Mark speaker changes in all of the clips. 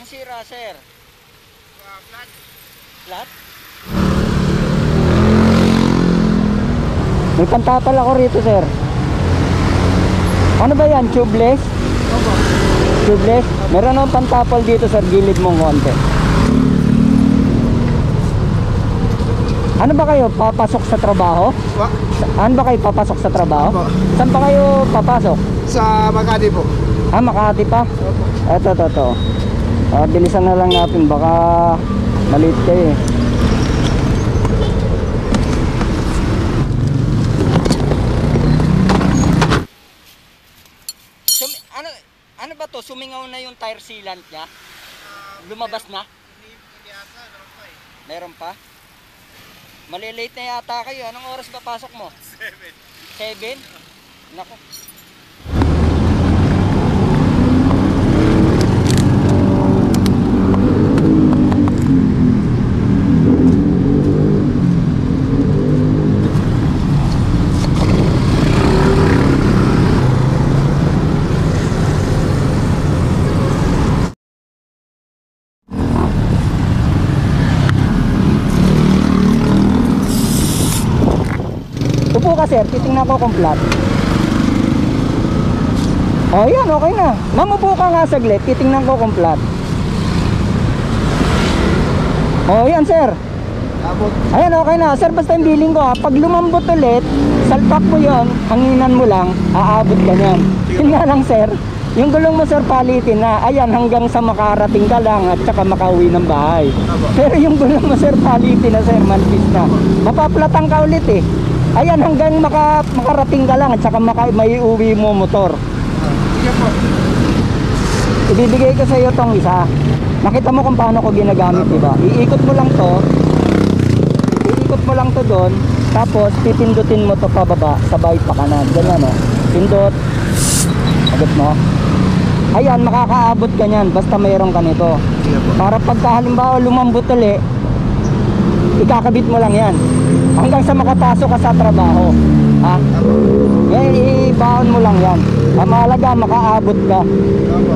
Speaker 1: ang sira, sir?
Speaker 2: Flat.
Speaker 1: Flat? May pantapal ako rito, sir. Ano ba yan? Tubeless?
Speaker 2: Opo.
Speaker 1: Tubeless? Meron akong pantapal dito, sir. Gilid mong konti. Ano ba kayo? Papasok sa trabaho? Ano ba kayo papasok sa trabaho?
Speaker 2: Opo.
Speaker 1: Saan pa kayo papasok?
Speaker 2: Sa Makati po.
Speaker 1: Ah, Makati pa?
Speaker 2: Opo.
Speaker 1: Ito. Bilisan na lang natin. Baka maliit kayo eh. Ano ba to? Sumingaw na yung tire sealant niya? Lumabas na?
Speaker 2: Hindi ata, meron pa eh.
Speaker 1: Meron pa? Malilate na yata kayo. Anong oras ba pasok mo? 7. 7? Nako. Upo ka, sir, titingnan ko kung flat. Oh, yan, okay na. Ma'am, upo ka nga saglit, titingnan ko kung flat. Oh, yan, sir.
Speaker 2: Abot.
Speaker 1: Ayan, okay na. Sir, basta yung billing ko ha. Pag lumambot ulit, salpak mo yon, hanginan mo lang, aabot ka niyan. Yun nga lang, sir. Yung gulong mo, sir, palitin na. Ayan, hanggang sa makarating ka lang at saka makauwi ng bahay. Pero yung gulong mo, sir, palitin na, sir, manpis na. Mapaplatang ka ulit eh. Ayan, hanggang makarating ka lang at saka may uwi mo motor.
Speaker 2: Sige po.
Speaker 1: Ibibigay ko sa iyo tong isa. Makita mo kung paano ko ginagamit, diba? Iikot mo lang to. Iikot mo lang to doon. Tapos pipindutin mo to pababa, sabay pa kanan. Ganyan o. Pindot. Agad mo. Ayan, makakaabot ka niyan basta mayroon ka nito.
Speaker 2: Sige po.
Speaker 1: Para pagka halimbawa lumambot ulit, ikakabit mo lang yan hanggang sa makapasok ka sa trabaho, ha? Ngayon ibaon mo lang yan. Ang mahalaga makaabot ka.
Speaker 2: Opo.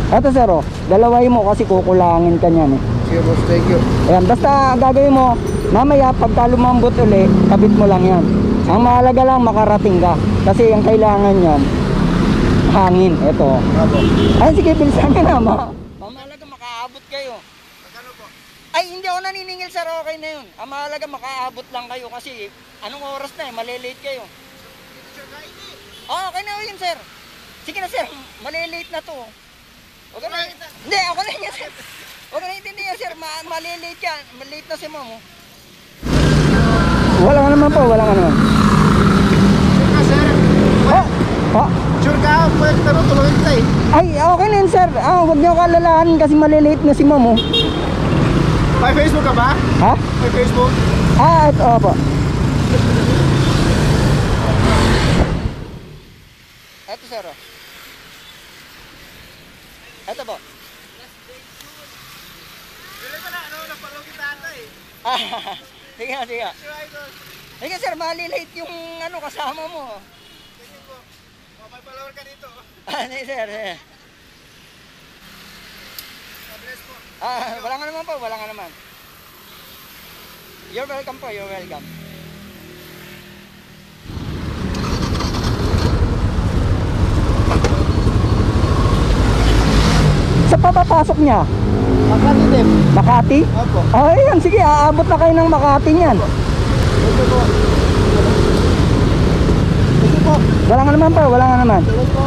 Speaker 1: Eto, sir, oh, dalaway mo kasi kukulangin ka niyan eh.
Speaker 2: Sige boss, thank you.
Speaker 1: Ayan, basta gagawin mo mamaya pagka lumambot ulit, kabit mo lang yan. Ang mahalaga lang makarating ka kasi ang kailangan yan hangin. Eto.
Speaker 2: Opo.
Speaker 1: Ay, sige, bilisan ka na, mahalaga makaabot kayo.
Speaker 2: Magkano po?
Speaker 1: Ay, hindi ako naniningil, sir, okay na yun. Ang mahalaga makaabot lang kayo kasi anong oras na eh, malilate kayo. Oh, okay na yun, sir. Sige na, sir, malilate na to. Huwag na. Hindi, ako na yun, sir. Huwag na intindihan, sir, malilate ka. Malilate na si ma'am. Wala nga naman po, wala nga naman.
Speaker 2: Sure ka sir? Sure ka? Pwede pero tuloy kita eh.
Speaker 1: Ay, okay na yun, sir. Huwag niyo kalalahan kasi malilate na si ma'am.
Speaker 2: May Facebook ka ba?
Speaker 1: Ha?
Speaker 2: May Facebook?
Speaker 1: Ito, opo. Ito, sir. Ito po.
Speaker 2: Dili ka na, napalaw kita ata eh.
Speaker 1: Sige, sige. Sige, sir, malilate yung kasama mo.
Speaker 2: Sige po. May follower ka dito.
Speaker 1: Sige, sir.
Speaker 2: Bless po.
Speaker 1: Wala nga naman po, wala nga naman. You're welcome po, you're welcome. Sa papapasok niya?
Speaker 2: Makati din.
Speaker 1: Makati?
Speaker 2: Opo.
Speaker 1: Ayan, sige, aabot na kayo ng Makati niyan.
Speaker 2: Sige po. Sige po.
Speaker 1: Wala nga naman po, wala nga naman.
Speaker 2: Sige po.